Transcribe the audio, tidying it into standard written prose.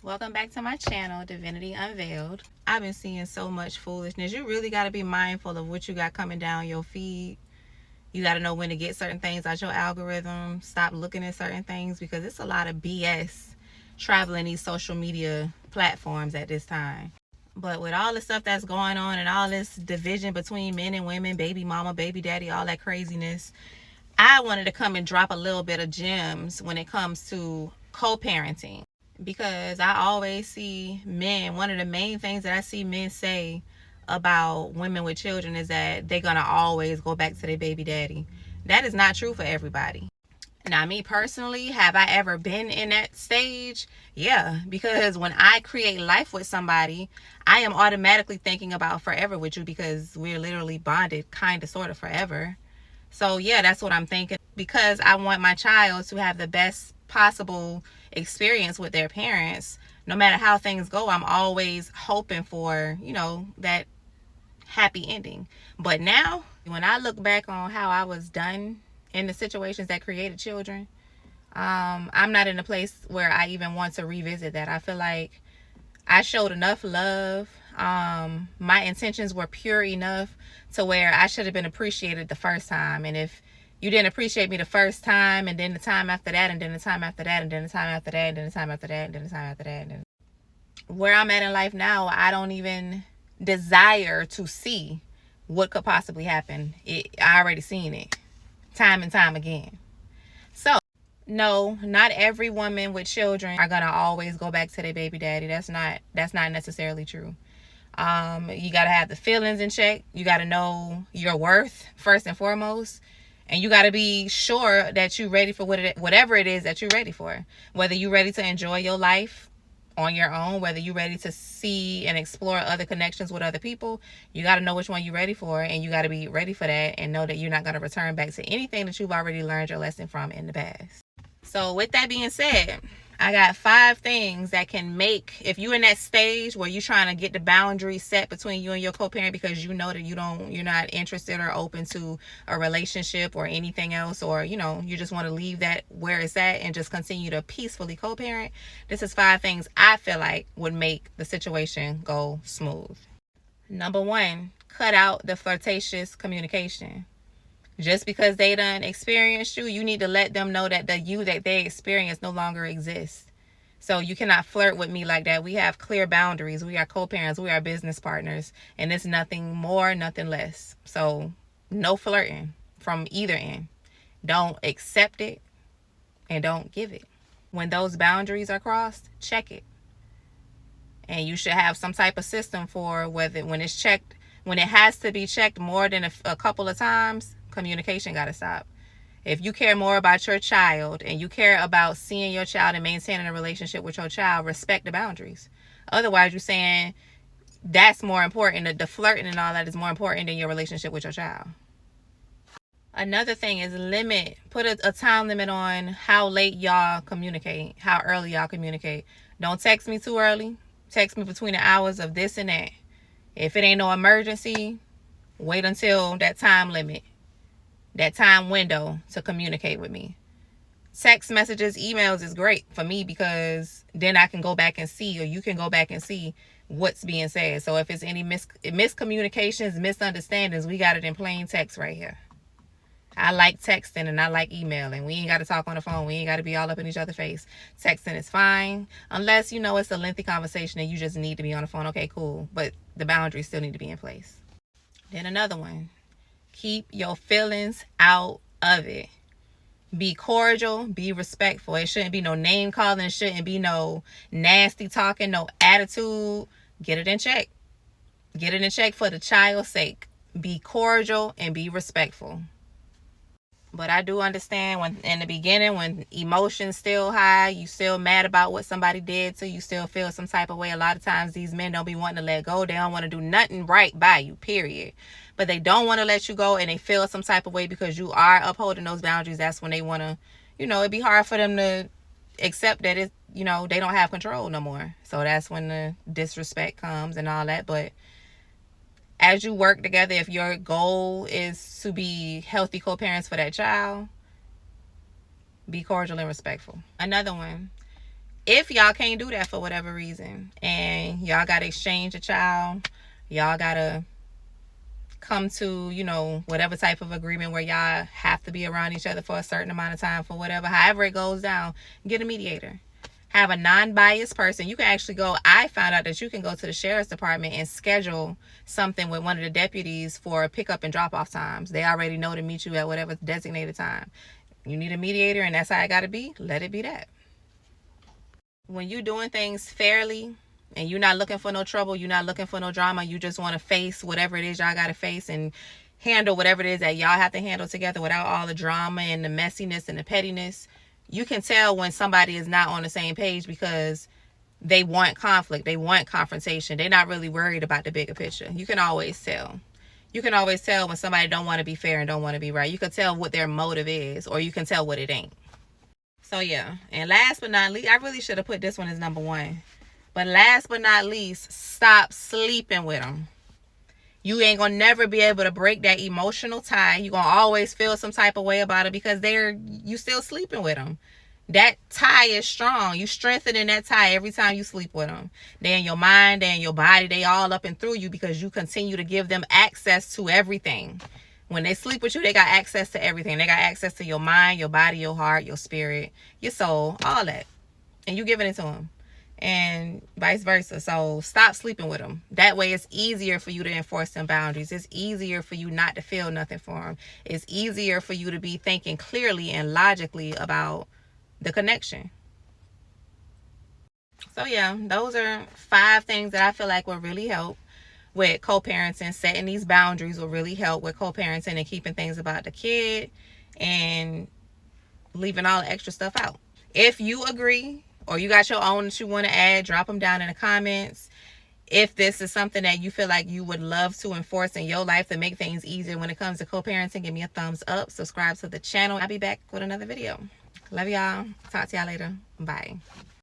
Welcome back to my channel, Divinity Unveiled. I've been seeing so much foolishness. You really got to be mindful of what you got coming down your feed. You got to know when to get certain things out your algorithm. Stop looking at certain things because it's a lot of BS traveling these social media platforms at this time. But with all the stuff that's going on and all this division between men and women, baby mama, baby daddy, all that craziness, I wanted to come and drop a little bit of gems when it comes to co-parenting, because I always see men, one of the main things that I see men say about women with children is that they're going to always go back to their baby daddy. That is not true for everybody. Now, me personally, have I ever been in that stage? Yeah, because when I create life with somebody, I am automatically thinking about forever with you because we're literally bonded kind of sort of forever. So yeah, that's what I'm thinking, because I want my child to have the best possible experience with their parents. No matter how things go, I'm always hoping for, that happy ending. But now, when I look back on how I was done in the situations that created children, I'm not in a place where I even want to revisit that. I feel like I showed enough love. My intentions were pure enough to where I should have been appreciated the first time. And if you didn't appreciate me the first time, and then the time after that, and then the time after that, and then the time after that, and then the time after that, and then the time after that, and then where I'm at in life now, I don't even desire to see what could possibly happen. I already seen it time and time again. So no, not every woman with children are gonna always go back to their baby daddy. That's not necessarily true. You gotta have the feelings in check. You gotta know your worth first and foremost, and you gotta be sure that you're ready for whatever it is that you're ready for. Whether you're ready to enjoy your life on your own, whether you're ready to see and explore other connections with other people, you got to know which one you're ready for, and you got to be ready for that and know that you're not going to return back to anything that you've already learned your lesson from in the past. So with that being said, I got 5 things that can make, if you're in that stage where you're trying to get the boundaries set between you and your co-parent because you know that you're not interested or open to a relationship or anything else, or you just want to leave that where it's at and just continue to peacefully co-parent. This is 5 things I feel like would make the situation go smooth. Number 1, cut out the flirtatious communication. Just because they done experienced you, you need to let them know that the you that they experienced no longer exists. So you cannot flirt with me like that. We have clear boundaries. We are co-parents. We are business partners. And it's nothing more, nothing less. So no flirting from either end. Don't accept it and don't give it. When those boundaries are crossed, check it. And you should have some type of system for whether when it's checked, when it has to be checked more than a couple of times, communication got to stop. If you care more about your child and you care about seeing your child and maintaining a relationship with your child, respect the boundaries. Otherwise, you're saying that's more important. The flirting and all that is more important than your relationship with your child. Another thing is put a time limit on how late y'all communicate, how early y'all communicate. Don't text me too early. Text me between the hours of this and that. If it ain't no emergency, wait until that time limit, that time window to communicate with me. Text messages, emails is great for me because then I can go back and see, or you can go back and see what's being said. So if it's any miscommunications, misunderstandings, we got it in plain text right here. I like texting and I like emailing. We ain't got to talk on the phone. We ain't got to be all up in each other's face. Texting is fine. Unless, it's a lengthy conversation and you just need to be on the phone. Okay, cool. But the boundaries still need to be in place. Then another one. Keep your feelings out of it. Be cordial. Be respectful. It shouldn't be no name calling. It shouldn't be no nasty talking, no attitude. Get it in check. Get it in check for the child's sake. Be cordial and be respectful. But I do understand when in the beginning, when emotions still high, you still mad about what somebody did to you, still feel some type of way. A lot of times these men don't be wanting to let go. They don't want to do nothing right by you, period. But they don't want to let you go, and they feel some type of way because you are upholding those boundaries. That's when they want to, it'd be hard for them to accept that they don't have control no more. So that's when the disrespect comes and all that. But as you work together, if your goal is to be healthy co-parents for that child, be cordial and respectful. Another one, If y'all can't do that for whatever reason, and y'all got to exchange a child, y'all got to come to, you know, whatever type of agreement where y'all have to be around each other for a certain amount of time, for whatever, however it goes down, get a mediator. Have a non-biased person. You can actually go, I found out that you can go to the sheriff's department and schedule something with one of the deputies for pickup and drop-off times. They already know to meet you at whatever designated time. You need a mediator, and that's how it got to be. Let it be that. When you're doing things fairly, and you're not looking for no trouble, you're not looking for no drama, you just want to face whatever it is y'all got to face and handle whatever it is that y'all have to handle together without all the drama and the messiness and the pettiness, you can tell when somebody is not on the same page because they want conflict, they want confrontation, they're not really worried about the bigger picture. You can always tell. You can always tell when somebody don't want to be fair and don't want to be right. You can tell what their motive is, or you can tell what it ain't. So yeah, and last but not least, I really should have put this one as number one. But last but not least, stop sleeping with them. You ain't gonna never be able to break that emotional tie. You're gonna always feel some type of way about it because you still sleeping with them. That tie is strong. You strengthening that tie every time you sleep with them. They in your mind, they in your body, they all up and through you because you continue to give them access to everything. When they sleep with you, they got access to everything. They got access to your mind, your body, your heart, your spirit, your soul, all that. And you giving it to them. And vice versa. So stop sleeping with them. That way it's easier for you to enforce some boundaries. It's easier for you not to feel nothing for them. It's easier for you to be thinking clearly and logically about the connection. So yeah, those are 5 things that I feel like will really help with co-parenting. Setting these boundaries will really help with co-parenting and keeping things about the kid and leaving all the extra stuff out. If you agree, or you got your own that you want to add, drop them down in the comments. If this is something that you feel like you would love to enforce in your life to make things easier when it comes to co-parenting, give me a thumbs up. Subscribe to the channel. I'll be back with another video. Love y'all. Talk to y'all later. Bye.